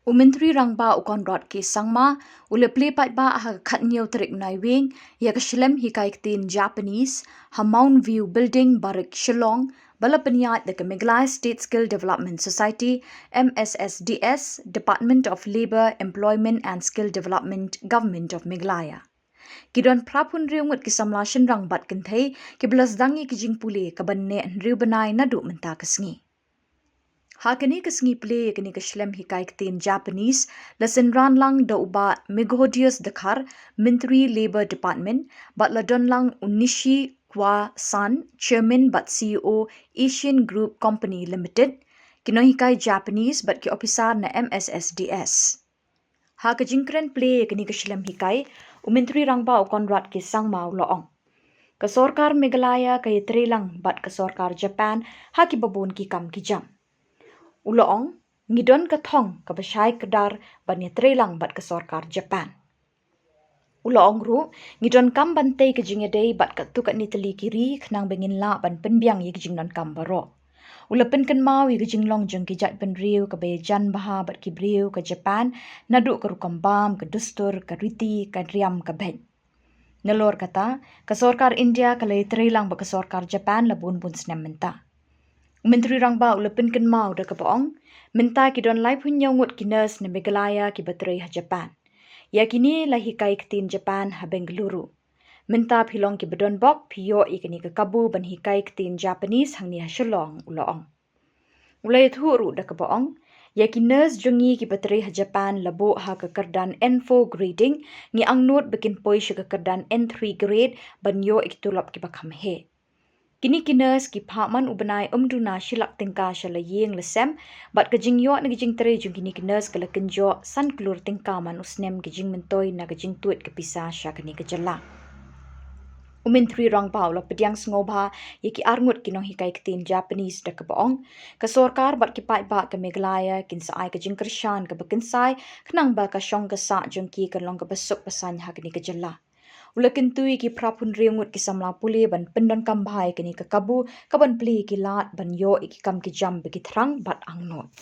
Myntri Rangbah ukon rot ki sangma ule Plie ba ha khatnieu trik nai wing ya ka Shlem Hikai Ktien Japanese ha Mount View building barik Shillong bala peniat de Meghalaya State Skill Development Society MSSDS Department of Labour Employment and Skill Development Government of Meghalaya Kidon prapun riungut ki Samla shin rangbat kenthei ki belas dangi ki jingpule ka banne riu banai nadu menta kasngi Hakani kasngi Plie kani ka Shlem Hikai Ktien Japanese lasen ran lang da uba Meghalaya dekhar Myntri Labour Department bat ladon lang unishi kwa san chairman bat CEO Asian Group Company Limited kino Hikai Japanese bat ki officer na MSSDS ha ka jingkren Plie kani ka Shlem Hikai Myntri Rangbah konrat ki sangmau loong ka sorkar Meghalaya kay trelang bat ka sorkar Japan ha ki babon ki kam ki jam Uloong, ngidon ka thong ka basyay kadar banya trelang bat ka sorkar Japan. Uloong ru, ngidon kam bantay ka jingyaday bat ka tukat ni tali kiri khnang bengin la ban penbiang yik jingnon kam baro. Ulapin kan mau yik jinglong jeng kijat penriu ka bayajan baha bat kibriu ka Japan nadu ka rukambam ka dustur ka riti ka riam ka ben. Nalor kata, ka sorkar India ka lay trelang ba ka sorkar Japan labun pun senam menta. Myntri Rangbah ulapin kan mau da kapaong, minta kidon lai pun nyongut kinas na Meghalaya ki batray ha Japan. Ya kini lah Hikai Ktien Japan ha Bengaluru. Minta pilong ki badon bok piyo ikani ka kabu ban Hikai Ktien Japanese hang ni ha Shillong uloong. Ulay thuru da kapaong, ya kinas jungi ki batray ha Japan labo ha ka kerdan N4 grading ngi angnut bikin poi siya ka kerdan N3 grade ban yo ikitulap ki bakham he. Kini kinas ki phaman ubanai umduna shilak tingka shala yeng lesem bat kajing yo na kajing tere jung kini kinas kala kenjo san klur tingka man usnem kajing mentoi na kajing tuit kepisa sha kani kajala. Myntri Rangbah ula pediang sngobha yaki arngut kinong Hikai Ktien Japanese da kabaong ka sorkar bat kipai ba ka Meghalaya kin saai kajing kershan ka bakinsai kenang ba ka syong ka sa jung ki kalong ka besuk pasan ha kani kajala. Ula kentui ki prapun riungut ki Samla puli ban pendon kambhai kini ka kabu kaban Plie ki lat ban yo iki kam ki jam bagi terang bat angnot.